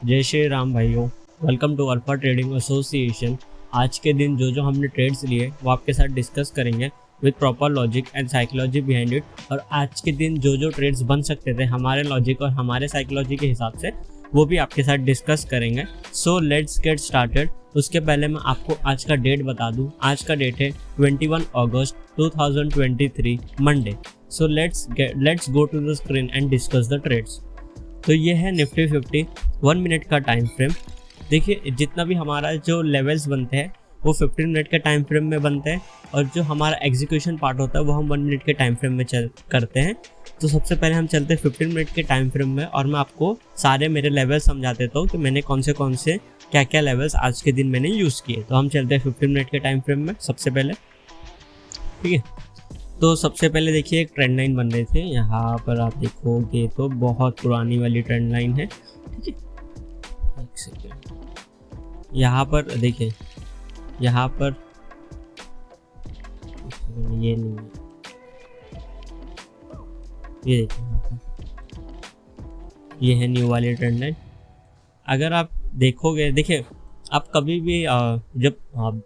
जय श्री राम भाइयों, welcome to Alpha Trading Association. आज के दिन जो हमने ट्रेड्स लिए वो आपके साथ डिस्कस करेंगे with proper logic and psychology behind it. और आज के दिन जो ट्रेड्स बन सकते थे हमारे लॉजिक और हमारे साइकोलॉजी के हिसाब से, वो भी आपके साथ डिस्कस करेंगे। So let's get started. उसके पहले मैं आपको आज का डेट बता दूं। आज का डेट है 21 अगस्त 2023 Monday. So let's go to the screen and discuss the trades. तो ये है निफ्टी 50 1 मिनट का टाइम फ्रेम। देखिए, जितना भी हमारा जो लेवल्स बनते हैं वो 15 मिनट के टाइम फ्रेम में बनते हैं, और जो हमारा एग्जीक्यूशन पार्ट होता है वो हम 1 मिनट के टाइम फ्रेम में करते हैं। तो सबसे पहले हम चलते हैं 15 मिनट के टाइम फ्रेम में, और मैं आपको सारे मेरे लेवल्स समझा देता हूँ कि मैंने कौन से क्या क्या लेवल्स आज के दिन मैंने यूज़ किए। तो हम चलते हैं 15 मिनट के टाइम फ्रेम में सबसे पहले। ठीक है, तो सबसे पहले देखिए एक ट्रेंड लाइन बन रही थी। यहाँ पर आप देखोगे तो बहुत पुरानी वाली ट्रेंड लाइन है। ठीक है, एक सेकेंड, यहाँ पर देखिए, यहाँ पर ये नहीं है, ये देखिए यहाँ पर ये है न्यू वाली ट्रेंड लाइन। अगर आप देखोगे, देखिए आप कभी भी जब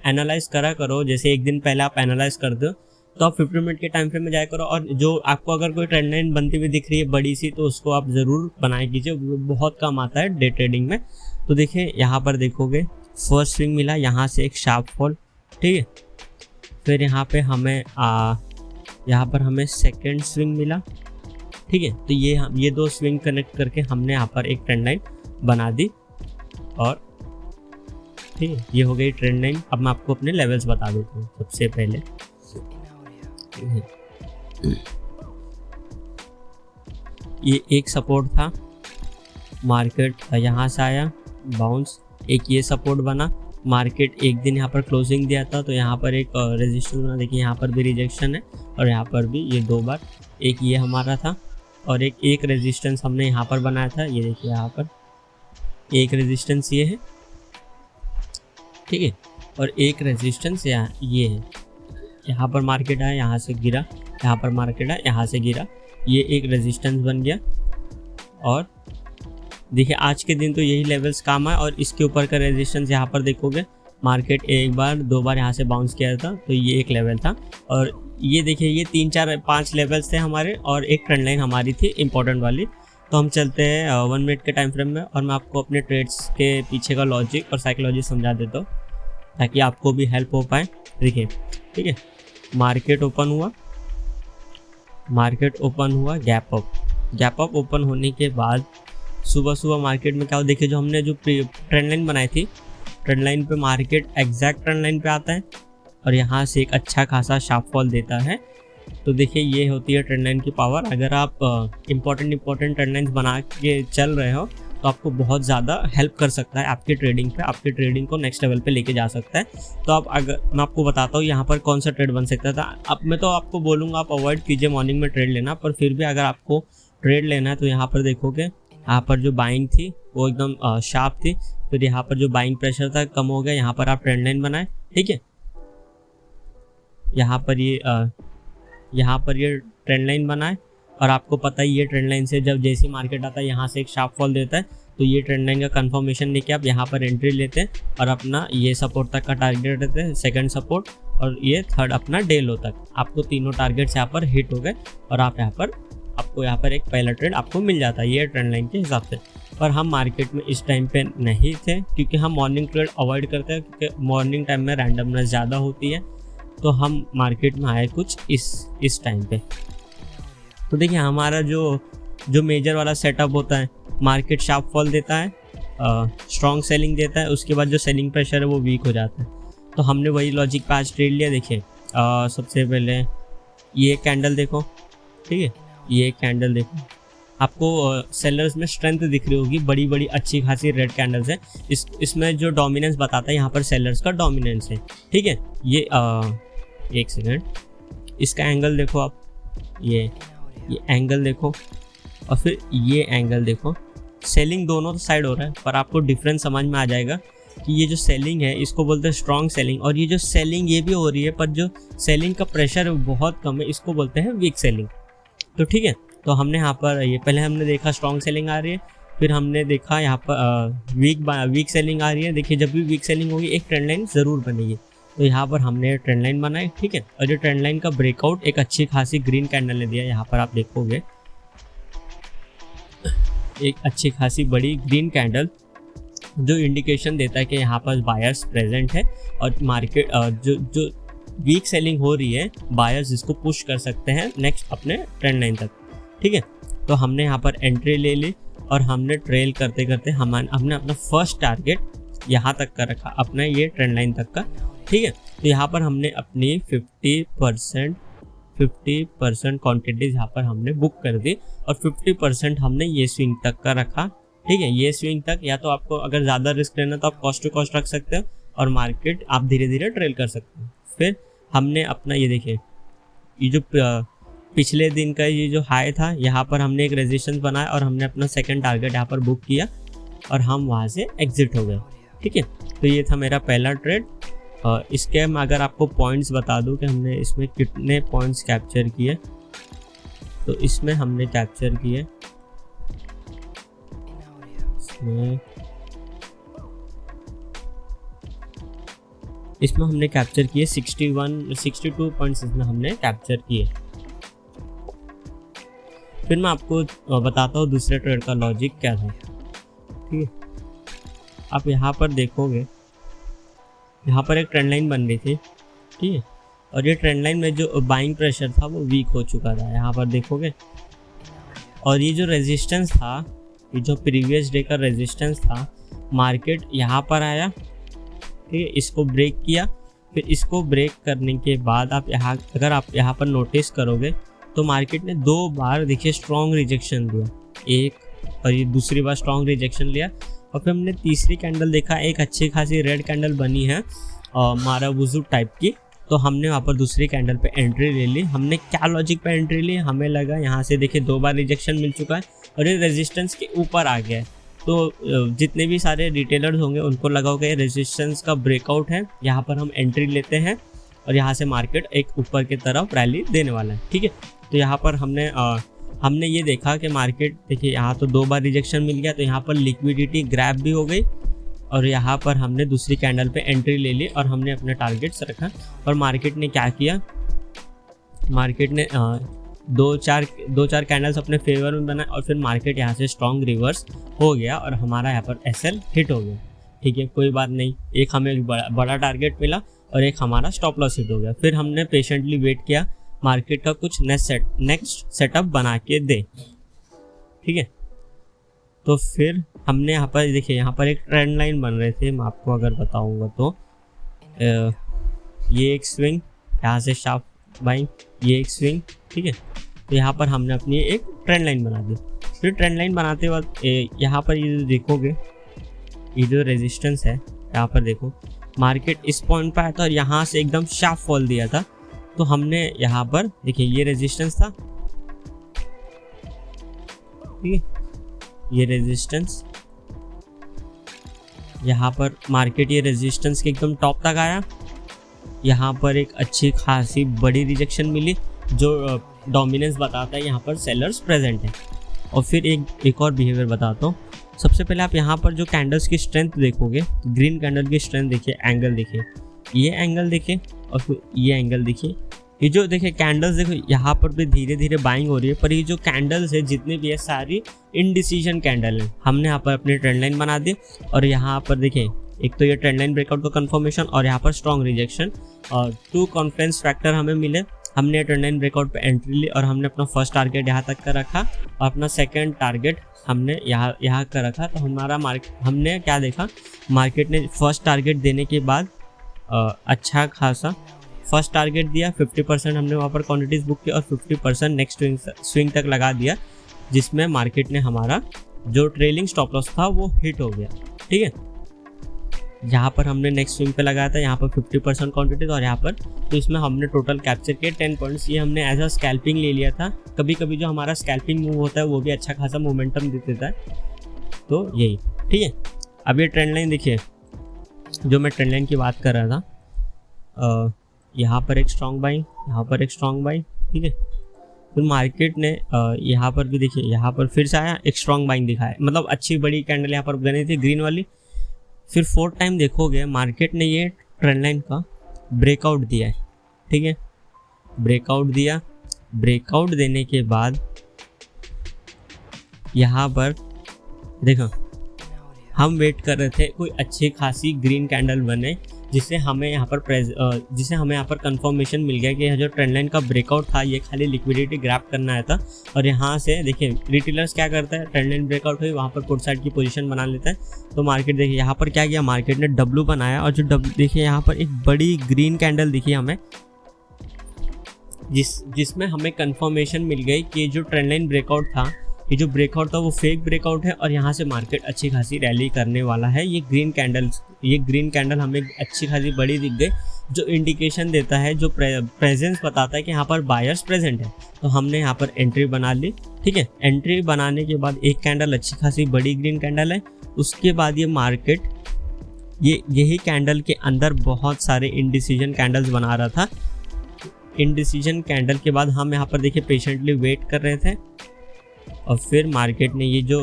एनालाइज करा करो, जैसे एक दिन पहले आप एनालाइज करते हो तो आप 15 मिनट के टाइम फ्रेम में जाया करो, और जो आपको अगर कोई ट्रेंड लाइन बनती हुई दिख रही है बड़ी सी, तो उसको आप ज़रूर बनाए कीजिए, बहुत काम आता है डे ट्रेडिंग में। तो देखिए यहाँ पर देखोगे फर्स्ट स्विंग मिला, यहाँ से एक शार्प फॉल। ठीक है, फिर यहाँ पे हमें यहाँ पर हमें सेकेंड स्विंग मिला। ठीक है, तो ये दो स्विंग कनेक्ट करके हमने यहाँ पर एक ट्रेंड लाइन बना दी, और ठीक है, ये हो गई ट्रेंड लाइन। अब मैं आपको अपने लेवल्स बता देता हूँ। सबसे पहले ये एक सपोर्ट था, मार्केट यहाँ से आया बाउंस, एक ये सपोर्ट बना, मार्केट एक दिन यहाँ पर क्लोजिंग दिया था तो यहाँ पर एक रेजिस्टेंस बना। देखिए यहाँ पर भी रिजेक्शन है, और यहाँ पर भी ये दो बार, एक ये हमारा था और एक रेजिस्टेंस हमने यहाँ पर बनाया था। ये देखिए यहाँ पर एक रेजिस्टेंस ये है, ठीक है, और एक रेजिस्टेंस ये है। यहाँ पर मार्केट आया, यहाँ से गिरा, यहाँ पर मार्केट आया, यहाँ से गिरा, ये एक रेजिस्टेंस बन गया। और देखिए आज के दिन तो यही लेवल्स काम आए, और इसके ऊपर का रेजिस्टेंस यहाँ पर देखोगे, मार्केट एक बार दो बार यहाँ से बाउंस किया था, तो ये एक लेवल था। और ये देखिए ये 3 4 5 लेवल्स थे हमारे, और एक ट्रेंड लाइन हमारी थी इंपॉर्टेंट वाली। तो हम चलते हैं 1 मिनट के टाइम फ्रेम में, और मैं आपको अपने ट्रेड्स के पीछे का लॉजिक और साइकोलॉजी समझा देता हूँ ताकि आपको भी हेल्प हो पाए। देखिए, ठीक है, मार्केट ओपन हुआ, गैप अप ओपन होने के बाद सुबह मार्केट में क्या हो, देखिए जो हमने जो ट्रेंड लाइन बनाई थी, ट्रेंड लाइन पे मार्केट एग्जैक्ट ट्रेंड लाइन पे आता है, और यहाँ से एक अच्छा खासा शार्प फॉल देता है। तो देखिए ये होती है ट्रेंड लाइन की पावर। अगर आप इम्पोर्टेंट ट्रेंड लाइन्स बना के चल रहे हो तो आपको बहुत ज़्यादा हेल्प कर सकता है आपकी ट्रेडिंग पे, आपकी ट्रेडिंग को नेक्स्ट लेवल पे लेके जा सकता है। तो आप, अगर मैं आपको बताता हूँ यहाँ पर कौन सा ट्रेड बन सकता था। अब मैं तो आपको बोलूँगा आप अवॉइड कीजिए मॉर्निंग में ट्रेड लेना, पर फिर भी अगर आपको ट्रेड लेना है तो यहाँ पर देखोगे, यहाँ पर जो बाइंग थी वो एकदम शार्प थी, फिर यहाँ पर जो बाइंग प्रेशर था कम हो गया, यहाँ पर आप ट्रेंड लाइन बनाए। ठीक है, यहाँ पर ये ट्रेंड लाइन बनाए, और आपको पता ही ये ट्रेंड लाइन से जब जैसी मार्केट आता है यहाँ से एक शार्प फॉल देता है, तो ये ट्रेंड लाइन का कंफर्मेशन लेके आप यहाँ पर एंट्री लेते हैं, और अपना ये सपोर्ट तक का टारगेट रहते हैं, सेकंड सपोर्ट, और ये थर्ड अपना डे लो तक। आपको तीनों टारगेट्स यहाँ पर हिट हो गए, और आपको यहाँ पर एक पहला ट्रेड आपको मिल जाता है ये ट्रेंड लाइन के हिसाब से। पर हम मार्केट में इस टाइम पे नहीं थे, क्योंकि हम मॉर्निंग ट्रेड अवॉइड करते हैं, क्योंकि मॉर्निंग टाइम में रैंडमनेस ज़्यादा होती है। तो हम मार्केट में आए कुछ इस टाइम पे। तो देखिए हमारा जो मेजर वाला सेटअप होता है, मार्केट शार्प फॉल देता है, स्ट्रॉन्ग सेलिंग देता है, उसके बाद जो सेलिंग प्रेशर है वो वीक हो जाता है। तो हमने वही लॉजिक पे आज ट्रेड लिया। देखिए सबसे पहले ये कैंडल देखो, ठीक है, ये कैंडल देखो, आपको सेलर्स में स्ट्रेंथ दिख रही होगी, बड़ी बड़ी अच्छी खासी रेड कैंडल्स है। इसमें जो डोमिनेंस बताता है यहाँ पर सेलर्स का डोमिनेंस है। ठीक है, ये एक सेकेंड, इसका एंगल देखो आप, ये एंगल देखो, और फिर ये एंगल देखो। सेलिंग दोनों साइड हो रहा है, पर आपको डिफरेंस समझ में आ जाएगा कि ये जो सेलिंग है इसको बोलते हैं स्ट्रॉन्ग सेलिंग, और ये जो सेलिंग ये भी हो रही है, पर जो सेलिंग का प्रेशर बहुत कम है, इसको बोलते हैं वीक सेलिंग। तो ठीक है, तो हमने यहाँ पर ये पहले हमने देखा स्ट्रॉन्ग सेलिंग आ रही है, फिर हमने देखा यहाँ पर वीक सेलिंग आ रही है। देखिए जब भी वीक सेलिंग होगी एक ट्रेंड लाइन ज़रूर बनेगी, तो यहाँ पर हमने ट्रेंड लाइन बनाई, ठीक है। और ये ट्रेंड लाइन का ब्रेकआउट एक अच्छी खासी ग्रीन कैंडल ने दिया। यहाँ पर आप देखोगे एक अच्छी खासी बड़ी ग्रीन कैंडल जो इंडिकेशन देता है कि यहाँ पर बायर्स प्रेजेंट है और मार्केट जो वीक सेलिंग हो रही है, बायर्स इसको पुश कर सकते हैं नेक्स्ट अपने ट्रेंड लाइन तक, ठीक है। तो हमने यहाँ पर एंट्री ले ली और हमने ट्रेल करते करते हमने अपना फर्स्ट टारगेट यहाँ तक का रखा, अपना ये ट्रेंड लाइन तक का, ठीक है। तो यहाँ पर हमने अपनी 50% क्वांटिटीज यहाँ पर हमने बुक कर दी और 50% हमने ये स्विंग तक का रखा, ठीक है। ये स्विंग तक या तो आपको अगर ज़्यादा रिस्क लेना तो आप कॉस्ट टू कॉस्ट रख सकते हो और मार्केट आप धीरे धीरे ट्रेल कर सकते हो। फिर हमने अपना ये देखिए ये जो पिछले दिन का ये जो हाई था, यहाँ पर हमने एक रेजिस्टेंस बनाया और हमने अपना सेकंड टारगेट यहाँ पर बुक किया और हम वहाँ से एग्जिट हो गए, ठीक है। तो ये था मेरा पहला ट्रेड। इसके मैं अगर आपको पॉइंट्स बता दूं कि हमने इसमें कितने पॉइंट्स कैप्चर किए, तो इसमें हमने कैप्चर किए इसमें हमने कैप्चर किए 62 पॉइंट्स इसमें हमने कैप्चर किए। फिर मैं आपको बताता हूँ दूसरे ट्रेड का लॉजिक क्या था, ठीक है। आप यहाँ पर देखोगे यहाँ पर एक ट्रेंड लाइन बन रही थी, ठीक है। और ये ट्रेंड लाइन में जो बाइंग प्रेशर था वो वीक हो चुका था, यहाँ पर देखोगे। और ये जो रेजिस्टेंस था, ये जो प्रीवियस डे का रेजिस्टेंस था, मार्केट यहाँ पर आया, ठीक है, इसको ब्रेक किया। फिर इसको ब्रेक करने के बाद अगर आप यहाँ पर नोटिस करोगे तो मार्केट ने 2 बार देखिए स्ट्रॉन्ग रिजेक्शन दिया, एक और ये दूसरी बार स्ट्रॉन्ग रिजेक्शन लिया। और फिर हमने तीसरी कैंडल देखा, एक अच्छी खासी रेड कैंडल बनी है मारावुजू टाइप की, तो हमने वहाँ पर दूसरी कैंडल पे एंट्री ले ली। हमने क्या लॉजिक पे एंट्री ली, हमें लगा यहाँ से देखिए 2 बार रिजेक्शन मिल चुका है और ये रेजिस्टेंस के ऊपर आ गया है, तो जितने भी सारे रिटेलर्स होंगे उनको लगा होगा ये रेजिस्टेंस का ब्रेकआउट है, यहाँ पर हम एंट्री लेते हैं और यहाँ से मार्केट एक ऊपर की तरफ रैली देने वाला है, ठीक है। तो यहाँ पर हमने ये देखा कि मार्केट देखिए यहाँ तो 2 बार रिजेक्शन मिल गया, तो यहाँ पर लिक्विडिटी ग्रैब भी हो गई और यहाँ पर हमने दूसरी कैंडल पे एंट्री ले ली और हमने अपने टारगेट्स रखा। और मार्केट ने क्या किया, मार्केट ने 2-4 कैंडल्स अपने फेवर में बनाए और फिर मार्केट यहाँ से स्ट्रॉन्ग रिवर्स हो गया और हमारा यहाँ पर एसएल हिट हो गया, ठीक है। कोई बात नहीं, एक हमें एक बड़ा टारगेट मिला और एक हमारा स्टॉप लॉस हिट हो गया। फिर हमने पेशेंटली वेट किया मार्केट का कुछ नेक्स्ट सेटअप बना के दे, ठीक है। तो फिर हमने यहाँ पर देखिए यहाँ पर एक ट्रेंड लाइन बन रहे थे, मैं आपको अगर बताऊँगा तो ये एक स्विंग, यहाँ से शार्प बाइंग, ये एक स्विंग, ठीक है। तो यहाँ पर हमने अपनी एक ट्रेंड लाइन बना दी। फिर ट्रेंड लाइन बनाते वक्त यहाँ पर ये जो देखोगे ये जो रेजिस्टेंस है, यहाँ पर देखो मार्केट इस पॉइंट पर आया था और यहाँ से एकदम शार्प फॉल दिया था। तो हमने यहाँ पर देखिए ये रेजिस्टेंस था, ठीक है, ये रेजिस्टेंस, यहाँ पर मार्केट ये रेजिस्टेंस के एकदम टॉप तक आया, यहाँ पर एक अच्छी खासी बड़ी रिजेक्शन मिली जो डोमिनेंस बताता है यहाँ पर सेलर्स प्रेजेंट है। और फिर एक और बिहेवियर बताता हूँ। सबसे पहले आप यहाँ पर जो कैंडल्स की स्ट्रेंथ देखोगे, ग्रीन कैंडल की स्ट्रेंथ देखिए, एंगल देखिए, ये एंगल देखिए और फिर ये एंगल देखिए। ये जो देखिए कैंडल्स देखो यहाँ पर भी धीरे धीरे बाइंग हो रही है, पर ये जो कैंडल्स है जितनी भी है सारी इनडिसीजन कैंडल है। हमने यहाँ पर अपनी ट्रेंड लाइन बना दी और यहाँ पर देखिए एक तो ये ट्रेंड लाइन ब्रेकआउट का कंफर्मेशन और यहाँ पर स्ट्रॉन्ग रिजेक्शन और 2 कॉन्फ्रेंस फैक्टर हमें मिले। हमने ट्रेंड लाइन ब्रेकआउट पे एंट्री ली और हमने अपना फर्स्ट टारगेट यहाँ तक का रखा और अपना सेकंड टारगेट हमने यहाँ का रखा। तो हमारा हमने क्या देखा, मार्केट ने फर्स्ट टारगेट देने के बाद अच्छा खासा फर्स्ट टारगेट दिया, 50% हमने वहाँ पर क्वांटिटीज बुक की और 50% नेक्स्ट स्विंग तक लगा दिया, जिसमें मार्केट ने हमारा जो ट्रेलिंग स्टॉप लॉस था वो हिट हो गया, ठीक है। यहाँ पर हमने नेक्स्ट स्विंग पे लगाया था, यहाँ पर 50% क्वांटिटीज और यहाँ पर, तो इसमें हमने टोटल कैप्चर किए 10 पॉइंट्स। ये हमने एज अ स्कैल्पिंग ले लिया था। कभी कभी जो हमारा स्कैल्पिंग मूव होता है वो भी अच्छा खासा मोमेंटम दे देता है, तो यही, ठीक है। अब ये ट्रेंड लाइन देखिए, जो मैं ट्रेंड लाइन की बात कर रहा था, यहाँ पर एक स्ट्रॉन्ग बाइंग, यहाँ पर एक स्ट्रॉन्ग बाइंग, ठीक है। फिर मार्केट ने यहाँ पर भी देखिए, यहाँ पर फिर से आया, एक स्ट्रॉन्ग बाइंग दिखाया, मतलब अच्छी बड़ी कैंडल यहाँ पर बनी थी ग्रीन वाली। फिर 4th टाइम देखोगे मार्केट ने ये ट्रेंड लाइन का ब्रेकआउट दिया है, ठीक है, ब्रेकआउट दिया। ब्रेकआउट देने के बाद यहाँ पर देखो हम वेट कर रहे थे कोई अच्छी खासी ग्रीन कैंडल बने, जिससे हमें यहाँ पर कंफर्मेशन मिल गया कि यह जो ट्रेंड लाइन का ब्रेकआउट था ये खाली लिक्विडिटी ग्रैब करना आया था। और यहाँ से देखिए रिटेलर्स क्या करता है, ट्रेंड लाइन ब्रेकआउट हुई वहाँ पर पुट साइड की पोजीशन बना लेता है। तो मार्केट देखिए यहाँ पर क्या किया, मार्केट ने डब्लू बनाया, और जो डब्लू देखिए यहाँ पर एक बड़ी ग्रीन कैंडल दिखी हमें, जिसमें हमें कंफर्मेशन मिल गई कि जो ट्रेंड लाइन ब्रेकआउट था, ये जो ब्रेकआउट था वो फेक ब्रेकआउट है और यहाँ से मार्केट अच्छी खासी रैली करने वाला है। ये ग्रीन कैंडल हमें अच्छी खासी बड़ी दिख गई, जो इंडिकेशन देता है, जो प्रेजेंस बताता है कि यहाँ पर बायर्स प्रेजेंट है। तो हमने यहाँ पर एंट्री बना ली, ठीक है। एंट्री बनाने के बाद एक कैंडल अच्छी खासी बड़ी ग्रीन कैंडल है। उसके बाद ये मार्केट यही कैंडल के अंदर बहुत सारे इनडिसीजन कैंडल्स बना रहा था। इनडिसीजन कैंडल के बाद हम यहाँ पर देखिए पेशेंटली वेट कर रहे थे, और फिर मार्केट ने ये जो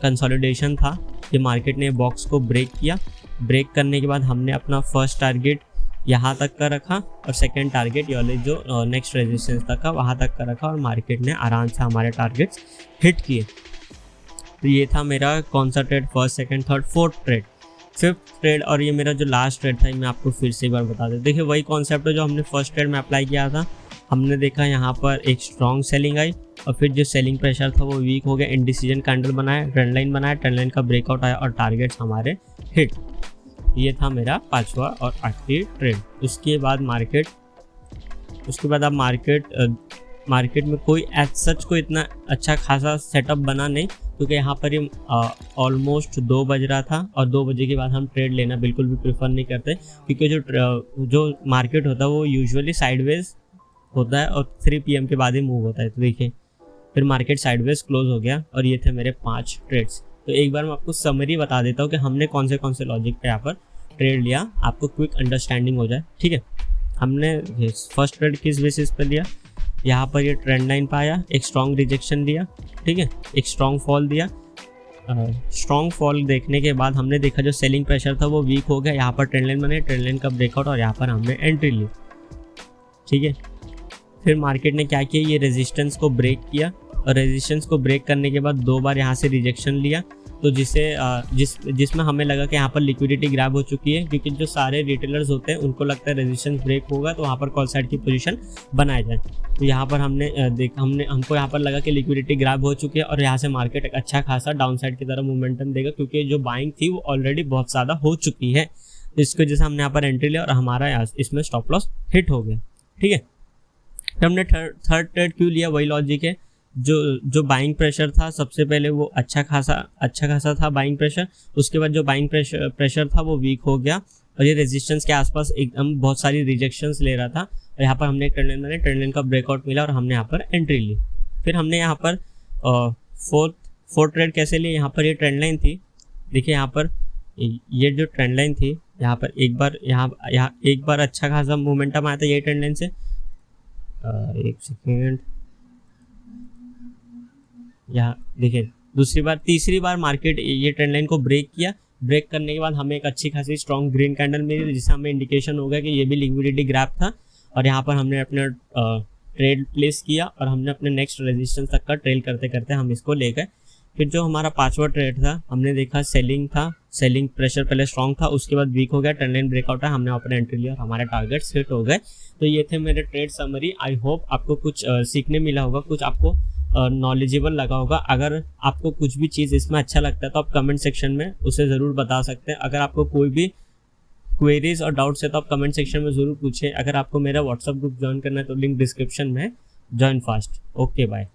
कंसोलिडेशन था, ये मार्केट ने बॉक्स को ब्रेक किया। ब्रेक करने के बाद हमने अपना फर्स्ट टारगेट यहाँ तक का रखा, और सेकंड टारगेट ये वाले जो नेक्स्ट रेजिस्टेंस तक का वहाँ तक का रखा, और मार्केट ने आराम से हमारे टारगेट्स हिट किए। तो ये था मेरा कौन सा trade, first, second, third, fourth trade, fifth trade. और ये मेरा जो लास्ट ट्रेड था मैं आपको फिर से एक बार बता दें। देखिए वही कॉन्सेप्ट है जो हमने फर्स्ट ट्रेड में अप्लाई किया था। हमने देखा यहाँ पर एक स्ट्रॉन्ग सेलिंग आई, और फिर जो सेलिंग प्रेशर था वो वीक हो गया, इंडिसीजन कैंडल बनाया, ट्रेंड लाइन बनाया, ट्रेंड लाइन का ब्रेकआउट आया और टारगेट्स हमारे हिट। ये था मेरा 5वां और आखिरी ट्रेड। उसके बाद अब मार्केट में कोई एज सच कोई इतना अच्छा खासा सेटअप बना नहीं, क्योंकि यहाँ पर ये ऑलमोस्ट 2 बज रहा था, और 2 बजे के बाद हम ट्रेड लेना बिल्कुल भी प्रेफर नहीं करते, क्योंकि जो मार्केट होता है वो यूजुअली साइडवेज होता है और 3 PM के बाद ही मूव होता है। तो देखिए फिर मार्केट साइडवेज क्लोज हो गया, और ये थे मेरे 5 ट्रेड्स। तो एक बार मैं आपको समरी बता देता हूँ कि हमने कौन से लॉजिक पे यहाँ पर ट्रेड लिया, आपको क्विक अंडरस्टैंडिंग हो जाए, ठीक है। हमने फर्स्ट ट्रेड किस बेसिस पे लिया, यहाँ पर ये ट्रेंड लाइन पाया, एक स्ट्रॉन्ग रिजेक्शन लिया, ठीक है, एक स्ट्रॉन्ग फॉल दिया। स्ट्रॉन्ग फॉल देखने के बाद हमने देखा जो सेलिंग प्रेशर था वो वीक हो गया, यहाँ पर ट्रेंड लाइन बने, ट्रेंड लाइन का ब्रेकआउट, और यहाँ पर हमने एंट्री ली, ठीक है। फिर मार्केट ने क्या किया, ये रेजिस्टेंस को ब्रेक किया, और रेजिस्टेंस को ब्रेक करने के बाद 2 बार यहाँ से रिजेक्शन लिया, तो जिसमें हमें लगा कि यहाँ पर लिक्विडिटी ग्रैब हो चुकी है, क्योंकि जो सारे रिटेलर्स होते हैं उनको लगता है रेजिस्टेंस ब्रेक होगा तो वहाँ पर कॉल साइड की पोजीशन बनाया जाए। तो यहाँ पर हमको यहाँ पर लगा कि लिक्विडिटी ग्रैब हो चुकी है, और यहाँ से मार्केट एक अच्छा खासा डाउन साइड की तरफ मोमेंटम देगा, क्योंकि जो बाइंग थी वो ऑलरेडी बहुत ज़्यादा हो चुकी है। तो इसको जैसे हमने यहाँ पर एंट्री लिया और हमारा इसमें स्टॉप लॉस हिट हो गया, ठीक है। तो हमने थर्ड ट्रेड क्यों लिया, वही लॉजिक है, जो बाइंग प्रेशर था सबसे पहले वो अच्छा खासा था बाइंग प्रेशर। उसके बाद जो बाइंग प्रेशर था वो वीक हो गया, और ये रेजिस्टेंस के आसपास एकदम बहुत सारी रिजेक्शंस ले रहा था, और यहाँ पर हमने ट्रेंड लाइन का ब्रेकआउट मिला और हमने यहाँ पर एंट्री ली। फिर हमने यहाँ पर फोर्थ ट्रेड कैसे लिए, यहाँ पर ये ट्रेंड लाइन थी, देखिए यहाँ पर ये जो ट्रेंड लाइन थी, यहाँ पर एक बार अच्छा खासा मोमेंटम आया था ये ट्रेंड लाइन से। एक सेकेंड, यहाँ देखिए तीसरी बार मार्केट ये ट्रेंड लाइन को ब्रेक किया। ब्रेक करने के बाद हमें एक अच्छी खासी स्ट्रॉन्ग ग्रीन कैंडल मिली, जिससे हमें इंडिकेशन हो गया कि ये भी लिक्विडिटी ग्रैब था, और यहाँ पर हमने अपना ट्रेड प्लेस किया, और हमने अपने नेक्स्ट रेजिस्टेंस तक का ट्रेल करते करते हम इसको ले गए। फिर जो हमारा 5वां ट्रेड था, हमने देखा सेलिंग प्रेशर पहले स्ट्रॉन्ग था, उसके बाद वीक हो गया, ट्रेंड लाइन ब्रेकआउट है, हमने वहाँ पर एंट्री लिया और हमारे टारगेट्स हिट हो गए। तो ये थे मेरे ट्रेड समरी। आई होप आपको कुछ सीखने मिला होगा, कुछ आपको नॉलेजेबल लगा होगा। अगर आपको कुछ भी चीज़ इसमें अच्छा लगता है तो आप कमेंट सेक्शन में उसे ज़रूर बता सकते हैं। अगर आपको कोई भी क्वेरीज और डाउट्स है तो आप कमेंट सेक्शन में ज़रूर पूछें। अगर आपको मेरा व्हाट्सएप ग्रुप ज्वाइन करना है तो लिंक डिस्क्रिप्शन में है, ज्वाइन फास्ट। Okay bye.